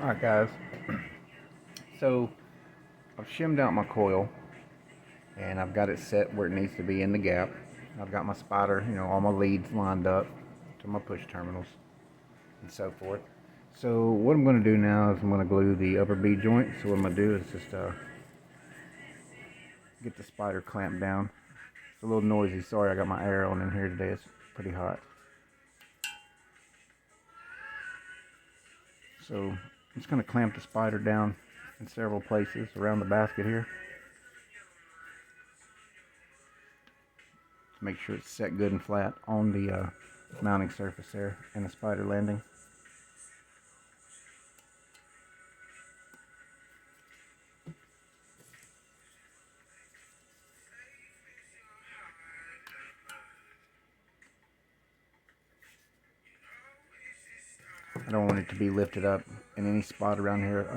Alright guys, so I've shimmed out my coil and I've got it set where it needs to be in the gap. I've got my spider, all my leads lined up to my push terminals and so forth. So what I'm going to do now is I'm going to glue the upper bead joint. So what I'm going to do is just get the spider clamped down. It's a little noisy, sorry, I got my air on in here today, it's pretty hot. So I'm just going to clamp the spider down in several places around the basket here. Make sure it's set good and flat on the mounting surface there and the spider landing. I don't want it to be lifted up in any spot around here.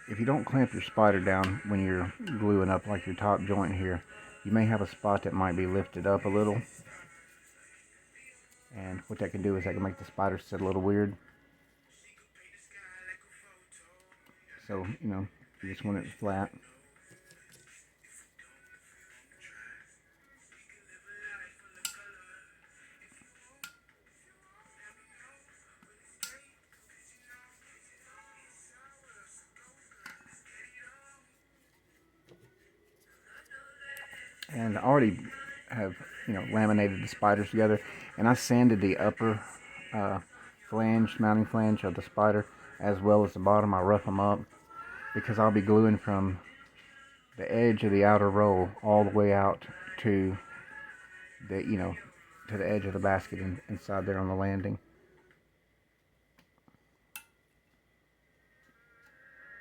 If you don't clamp your spider down when you're gluing up like your top joint here, you may have a spot that might be lifted up a little. And what that can do is that can make the spider sit a little weird. So, you just want it flat. And I already have, laminated the spiders together, and I sanded the upper mounting flange of the spider as well as the bottom. I rough them up because I'll be gluing from the edge of the outer roll all the way out to the, to the edge of the basket inside there on the landing.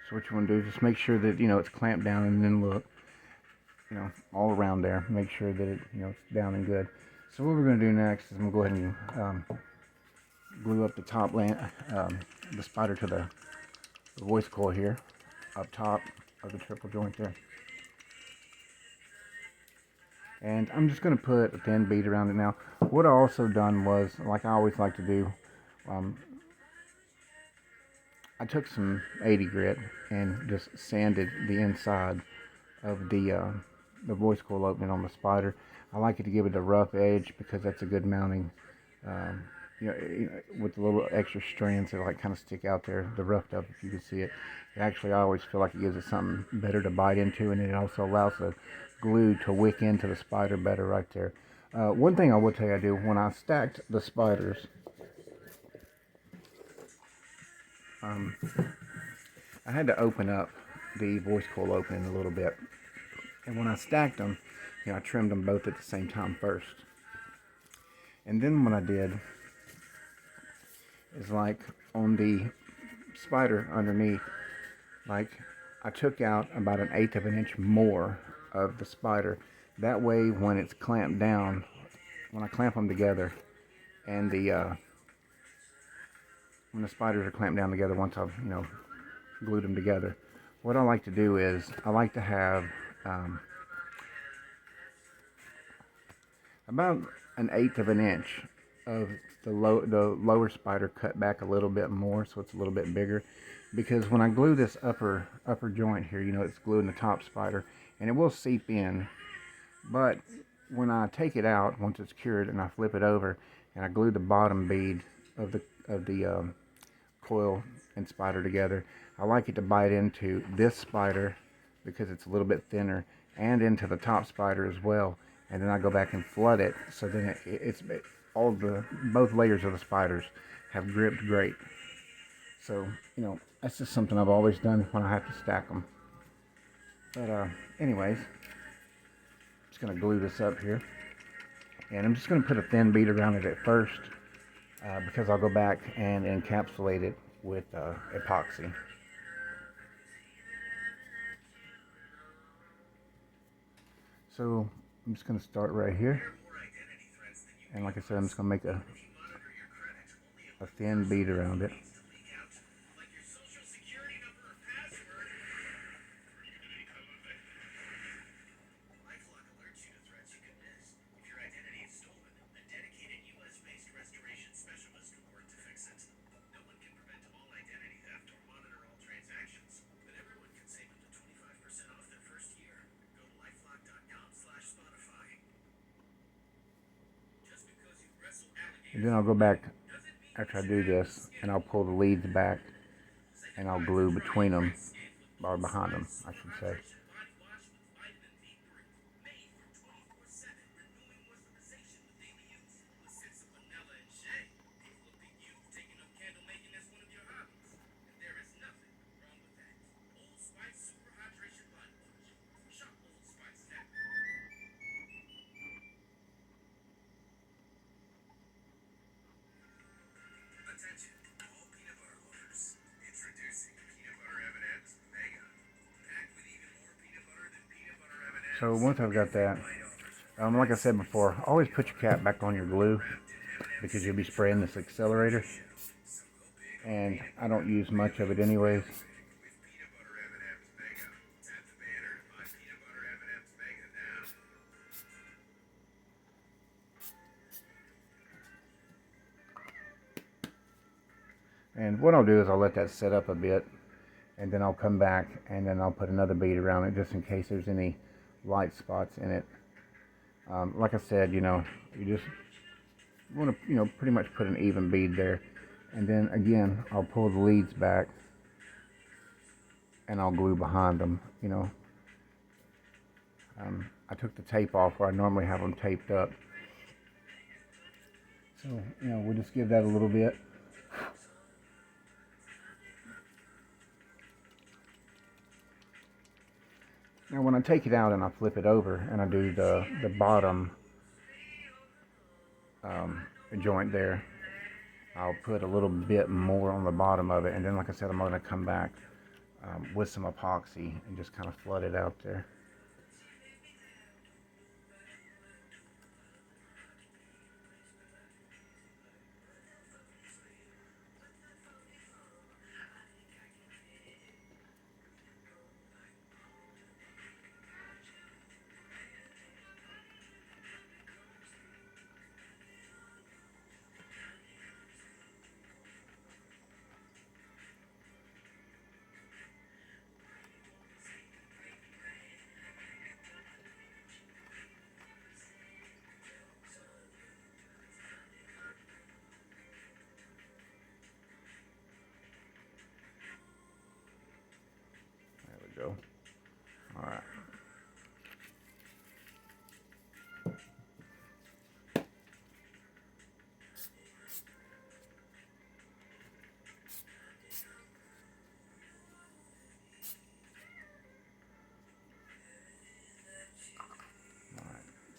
So what you want to do is just make sure that, it's clamped down, and then look, all around there. Make sure that it, it's down and good. So what we're going to do next is I'm going to go ahead and glue up the top the spider to the voice coil here, up top of the triple joint there. And I'm just going to put a thin bead around it now. What I also done was, like I always like to do, I took some 80 grit and just sanded the inside of the voice coil opening on the spider. I like it to give it a rough edge because that's a good mounting. With the little extra strands that like kind of stick out there, the roughed up, if you can see it. Actually, I always feel like it gives it something better to bite into, and it also allows the glue to wick into the spider better right there. One thing I will tell you I do, when I stacked the spiders, I had to open up the voice coil opening a little bit. And when I stacked them, I trimmed them both at the same time first. And then what I did is, like, on the spider underneath, like, I took out about 1/8 of an inch more of the spider. That way, when it's clamped down, when I clamp them together, and when the spiders are clamped down together, once I've, glued them together, what I like to do is I like to have about 1/8 of an inch of the lower spider cut back a little bit more, so it's a little bit bigger. Because when I glue this upper joint here, it's glued in the top spider, and it will seep in. But when I take it out, once it's cured, and I flip it over, and I glue the bottom bead of the coil and spider together, I like it to bite into this spider because it's a little bit thinner, and into the top spider as well. And then I go back and flood it, so then both layers of the spiders have gripped great. So, that's just something I've always done when I have to stack them. But anyways, I'm just going to glue this up here. And I'm just going to put a thin bead around it at first, because I'll go back and encapsulate it with epoxy. So I'm just going to start right here. And like I said, I'm just going to make a thin bead around it. And then I'll go back after I do this, and I'll pull the leads back, and I'll glue between them, or behind them, I should say. So once I've got that, like I said before, always put your cap back on your glue because you'll be spraying this accelerator. And I don't use much of it anyways. And what I'll do is I'll let that set up a bit, and then I'll come back and then I'll put another bead around it just in case there's any light spots in it. Like I said, you just want to, pretty much put an even bead there. And then again, I'll pull the leads back and I'll glue behind them, I took the tape off where I normally have them taped up. So, we'll just give that a little bit. Now when I take it out and I flip it over and I do the bottom joint there, I'll put a little bit more on the bottom of it, and then like I said, I'm going to come back with some epoxy and just kind of flood it out there. Go. All right.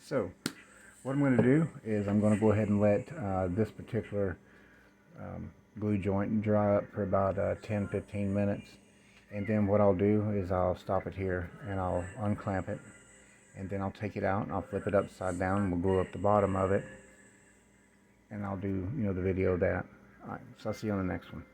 So what I'm going to do is I'm going to go ahead and let this particular glue joint dry up for about 10-15 minutes. And then what I'll do is I'll stop it here and I'll unclamp it, and then I'll take it out and I'll flip it upside down and we'll glue up the bottom of it, and I'll do the video of that. All right, so I'll see you on the next one.